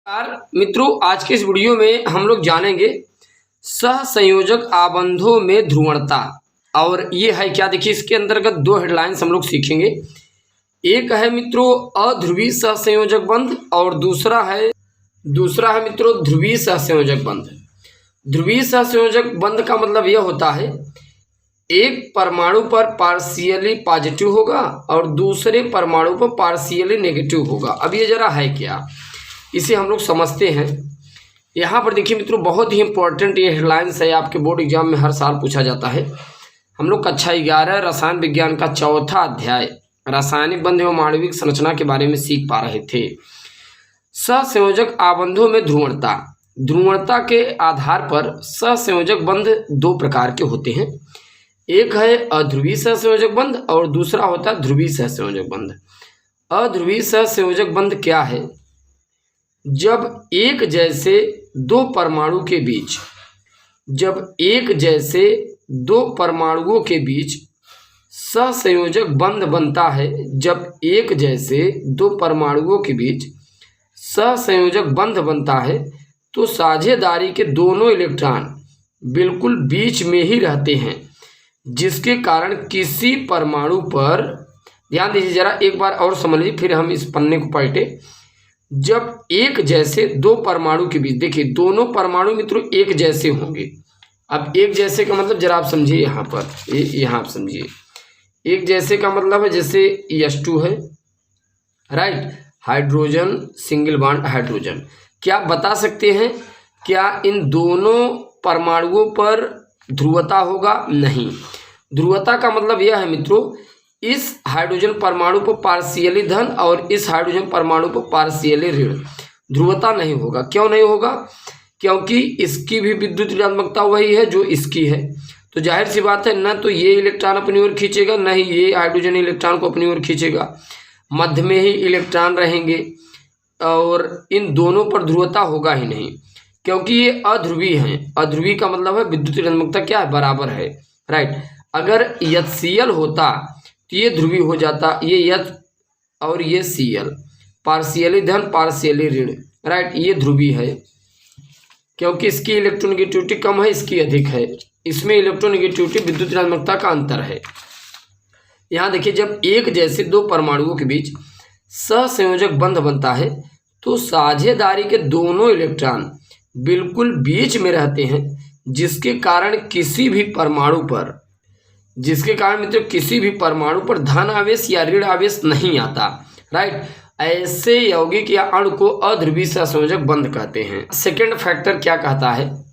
नमस्कार मित्रों, आज के इस वीडियो में हम लोग जानेंगे सहसंयोजक आबंधों में ध्रुवणता। और ये है क्या, देखिए इसके अंतर्गत दो हेडलाइंस हम लोग सीखेंगे। एक है मित्रों अध्रुवीय सहसंयोजक बंध और दूसरा है मित्रों ध्रुवीय सहसंयोजक बंध। ध्रुवीय सहसंयोजक बंध का मतलब यह होता है एक परमाणु पर पार्शियली पॉजिटिव होगा और दूसरे परमाणु पर पार्शियली नेगेटिव होगा। अब ये जरा है क्या, इसे हम लोग समझते हैं। यहाँ पर देखिए मित्रों, बहुत ही इंपॉर्टेंट ये हेडलाइंस है, आपके बोर्ड एग्जाम में हर साल पूछा जाता है। हम लोग कक्षा 11 रसायन विज्ञान का चौथा अध्याय रासायनिक बंध एवं आणविक संरचना के बारे में सीख पा रहे थे। सहसंयोजक आबंधों में ध्रुवणता। ध्रुवणता के आधार पर सहसंयोजक बंध दो प्रकार के होते हैं। एक है अध्रुवीय सहसंयोजक बंध और दूसरा होता है ध्रुवीय सहसंयोजक बंध। अध्रुवीय सहसंयोजक बंध क्या है? जब एक जैसे दो परमाणुओं के बीच सहसंयोजक बंध बनता है। जब एक जैसे दो परमाणुओं के बीच सहसंयोजक बंध बनता है तो साझेदारी के दोनों इलेक्ट्रॉन बिल्कुल बीच में ही रहते हैं, जिसके कारण किसी परमाणु पर, ध्यान दीजिए जरा, एक बार और समझ लीजिए फिर हम इस पन्ने को पलटे। जब एक जैसे दो परमाणु के बीच, देखिए दोनों परमाणु मित्रों एक जैसे होंगे। अब एक जैसे का मतलब जरा आप समझिए, यहाँ पर यहाँ आप समझिए, एक जैसे का मतलब है जैसे H2 है, right, hydrogen single bond hydrogen. क्या आप बता सकते हैं क्या इन दोनों परमाणुओं पर ध्रुवता होगा? नहीं। ध्रुवता का मतलब यह है मित्रों, इस हाइड्रोजन परमाणु पर पार्शियली धन और इस हाइड्रोजन परमाणु पर पार्शियली ऋण। ध्रुवता नहीं होगा। क्यों नहीं होगा? क्योंकि इसकी भी विद्युत ऋणात्मकता वही है जो इसकी है, तो जाहिर सी बात है ना, तो ये इलेक्ट्रॉन अपनी ओर खींचेगा, ना ही ये हाइड्रोजन इलेक्ट्रॉन को अपनी ओर खींचेगा। मध्य में ही इलेक्ट्रॉन रहेंगे और इन दोनों पर ध्रुवता होगा ही नहीं, क्योंकि ये अध्रुवीय हैं। अध्रुवीय का मतलब है विद्युत ऋणात्मकता क्या है, बराबर है, राइट। अगर HCl होता तो ये ध्रुवीय हो जाता, ये H और ये Cl, पार्शियली धन पार्शियली ऋण, राइट, ये ध्रुवीय है क्योंकि इसकी इलेक्ट्रोनेगेटिविटी कम है, इसकी अधिक है। इसमें इलेक्ट्रोनेगेटिविटी विद्युत ऋणात्मकता का अंतर है। यहाँ देखिए, जब एक जैसे दो परमाणुओं के बीच सहसंयोजक बंध बनता है तो साझेदारी के दोनों इलेक्ट्रॉन बिल्कुल बीच में रहते हैं, जिसके कारण मित्रों किसी भी परमाणु पर धन आवेश या ऋण आवेश नहीं आता, राइट। ऐसे यौगिक या अणु को अध्रुवीय सहसंयोजक बंध कहते हैं। सेकेंड फैक्टर क्या कहता है?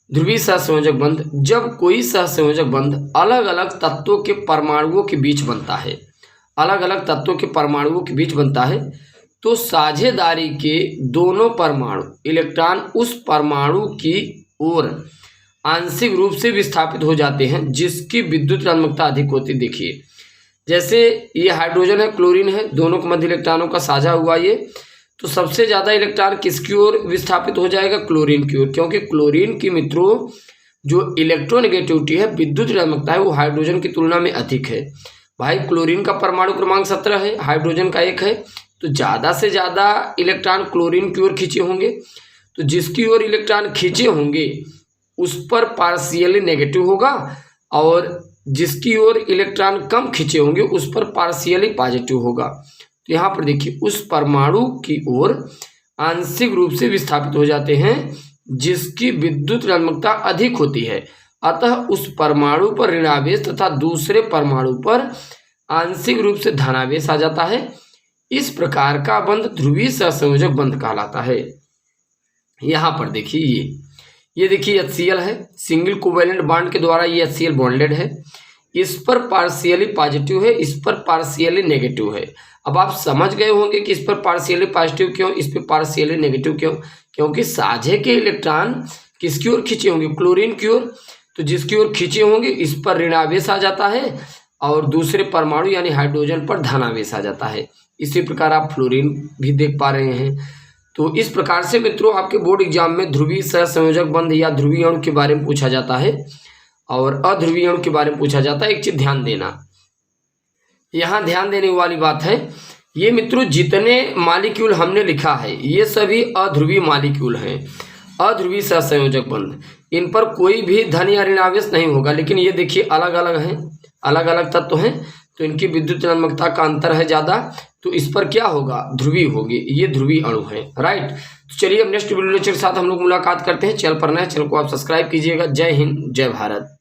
ध्रुवीय सहसंयोजक बंध, जब कोई सहसंयोजक बंध अलग अलग तत्वों के परमाणुओं के बीच बनता है, तो साझेदारी के दोनों परमाणु इलेक्ट्रॉन उस परमाणु की ओर आंशिक रूप से विस्थापित हो जाते हैं, जिसकी विद्युत ऋणात्मकता अधिक होती। देखिए जैसे ये हाइड्रोजन है, क्लोरीन है, दोनों के मध्य इलेक्ट्रॉनों का साझा हुआ ये, तो सबसे ज़्यादा इलेक्ट्रॉन किसकी ओर विस्थापित हो जाएगा? क्लोरीन की ओर, क्योंकि क्लोरीन की मित्रों जो इलेक्ट्रोनेगेटिविटी है, विद्युत ऋणात्मकता है, वो हाइड्रोजन की तुलना में अधिक है। भाई क्लोरीन का परमाणु क्रमांक 17 है, हाइड्रोजन का 1 है, तो ज़्यादा से ज़्यादा इलेक्ट्रॉन क्लोरीन की ओर खींचे होंगे। तो जिसकी ओर इलेक्ट्रॉन खींचे होंगे उस पर पार्शियली नेगेटिव होगा, और जिसकी ओर इलेक्ट्रॉन कम खींचे होंगे उस पर पार्शियली पॉजिटिव होगा। तो यहाँ पर देखिए, उस परमाणु की ओर आंशिक रूप से विस्थापित हो जाते हैं जिसकी विद्युत ऋणात्मकता अधिक होती है, अतः उस परमाणु पर ऋणावेश तथा दूसरे परमाणु पर आंशिक रूप से धनावेश आ जाता है। इस प्रकार का बंध ध्रुवीय सहसंयोजक बंध कहलाता है। यहाँ पर देखिए, ये देखिए HCl है, सिंगल कोवेलेंट बॉन्ड के द्वारा ये HCl बॉन्डेड है, इस पर पार्शियली पॉजिटिव है, इस पर पार्शियली नेगेटिव है। अब आप समझ गए होंगे कि इस पर पार्शियली पॉजिटिव क्यों, इस पर पार्शियली नेगेटिव क्यों, क्योंकि साझे के इलेक्ट्रॉन किसकी ओर खींचे होंगे? क्लोरीन की ओर। तो जिसकी ओर खींचे होंगे इस पर ऋणावेश आ जाता है और दूसरे परमाणु यानी हाइड्रोजन पर धनावेश आ जाता है। इसी प्रकार आप फ्लोरीन भी देख पा रहे हैं। तो इस प्रकार से मित्रों आपके बोर्ड एग्जाम में ध्रुवीय सहसंयोजक बंध या ध्रुवीय अणु के बारे में पूछा जाता है और अध्रुवीय अणु के बारे में पूछा जाता है। एक चीज ध्यान देना, यहाँ ध्यान देने वाली बात है, ये मित्रों जितने मॉलिक्यूल हमने लिखा है ये सभी अध्रुवीय मॉलिक्यूल हैं, अध्रुवीय सहसंयोजक बंध। इन पर कोई भी धन या ऋण आवेश नहीं होगा, लेकिन ये देखिए अलग अलग हैं, अलग अलग तत्व हैं, तो इनकी विद्युत ऋणात्मकता का अंतर है ज़्यादा, तो इस पर क्या होगा, ध्रुवीय होगी, ये ध्रुवीय अणु है। राइट, तो चलिए अब नेक्स्ट वीडियो लेक्चर के साथ हम लोग मुलाकात करते हैं। चैनल पर नए, चैनल को आप सब्सक्राइब कीजिएगा। जय हिंद, जय भारत।